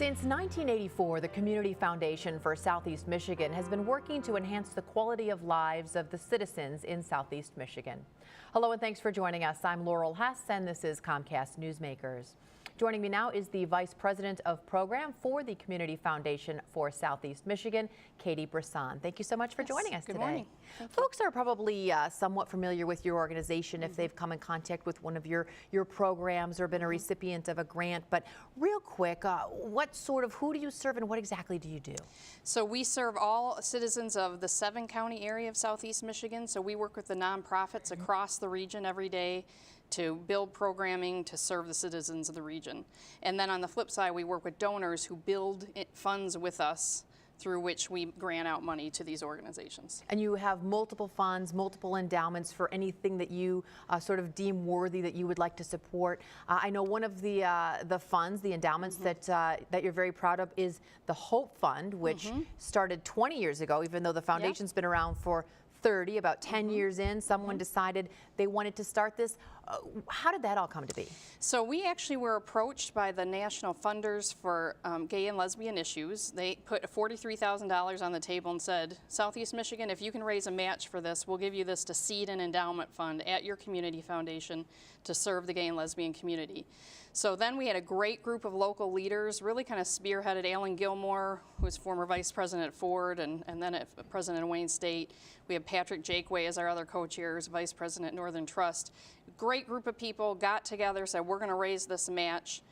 Since 1984, the Community Foundation for Southeast Michigan has been working to enhance the quality of lives of the citizens in Southeast Michigan. Hello and thanks for joining us. I'm Laurel Hess and this is Comcast Newsmakers. Joining me now is the Vice President of Program for the Community Foundation for Southeast Michigan, Katie Brisson. Thank you so much for joining us today. Good morning. Folks are probably somewhat familiar with your organization if they've come in contact with one of your programs or been a recipient of a grant. But real quick, who do you serve and what exactly do you do? So we serve all citizens of the 7-county area of Southeast Michigan. So we work with the nonprofits across the region every day to build programming to serve the citizens of the region. And then on the flip side, we work with donors who build funds with us through which we grant out money to these organizations. And you have multiple funds, multiple endowments for anything that you sort of deem worthy that you would like to support. I know one of the funds, the endowments that you're very proud of is the Hope Fund, which started 20 years ago, even though the foundation's been around for 30, about 10 years in, someone decided they wanted to start this. How did that all come to be? So we actually were approached by the national funders for gay and lesbian issues. They put $43,000 on the table and said, Southeast Michigan, if you can raise a match for this, we'll give you this to seed an endowment fund at your community foundation to serve the gay and lesbian community. So then we had a great group of local leaders, really kind of spearheaded Alan Gilmore, who was former vice president at Ford and then at president of Wayne State. We have Patrick Jakeway as our other co-chair, as vice president at Northern Trust. Great group of people got together, said we're going to raise this match.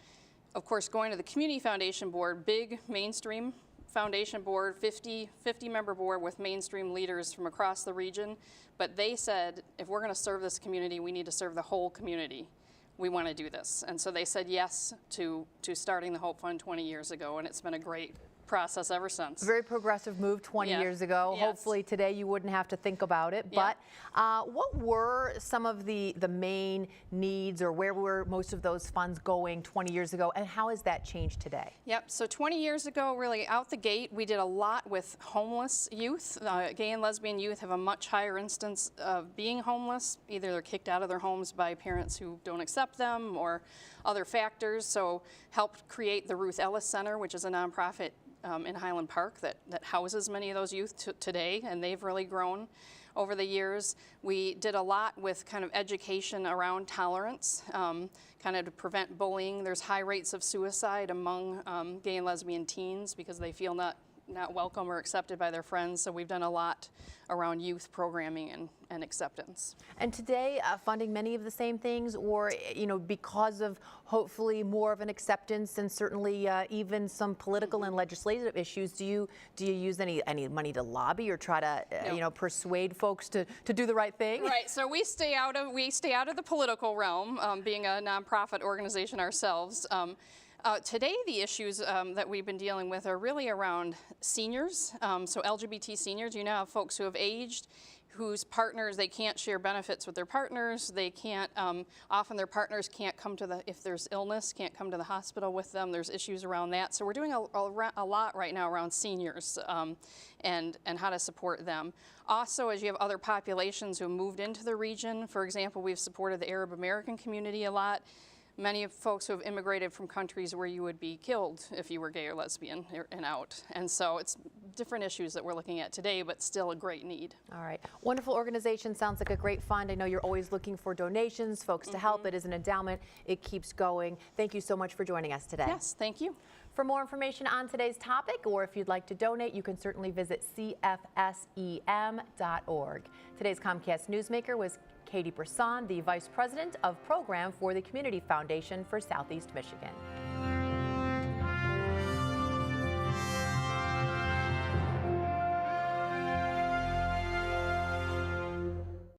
Of course, going to the Community Foundation Board, big mainstream foundation board, 50-member board with mainstream leaders from across the region. But they said, if we're going to serve this community, we need to serve the whole community. We want to do this. And so they said yes to starting the Hope Fund 20 years ago, and it's been a great process ever since. Very progressive move 20 years ago. Yes. Hopefully today you wouldn't have to think about it. But what were some of the main needs, or where were most of those funds going 20 years ago, and how has that changed today? Yep, so 20 years ago, really out the gate, we did a lot with homeless youth. Gay and lesbian youth have a much higher instance of being homeless. Either they're kicked out of their homes by parents who don't accept them or other factors. So helped create the Ruth Ellis Center, which is a nonprofit in Highland Park that houses many of those youth today, and they've really grown over the years. We did a lot with kind of education around tolerance, kind of to prevent bullying. There's high rates of suicide among gay and lesbian teens because they feel not welcome or accepted by their friends. So we've done a lot around youth programming and acceptance. And today, funding many of the same things, or because of hopefully more of an acceptance and certainly even some political and legislative issues, do you use any money to lobby or try to persuade folks to do the right thing? Right. So we stay out of the political realm, being a nonprofit organization ourselves. Today, the issues that we've been dealing with are really around seniors, so LGBT seniors. You now have folks who have aged, whose partners, they can't share benefits with their partners. They can't, often their partners can't come to if there's illness, can't come to the hospital with them. There's issues around that. So we're doing a lot right now around seniors and how to support them. Also, as you have other populations who have moved into the region, for example, we've supported the Arab American community a lot. Many of folks who have immigrated from countries where you would be killed if you were gay or lesbian and out. And so it's different issues that we're looking at today, but still a great need. All right. Wonderful organization. Sounds like a great fund. I know you're always looking for donations, folks to help. It is an endowment. It keeps going. Thank you so much for joining us today. Yes, thank you. For more information on today's topic, or if you'd like to donate, you can certainly visit cfsem.org. Today's Comcast Newsmaker was Katie Brisson, the Vice President of Program for the Community Foundation for Southeast Michigan.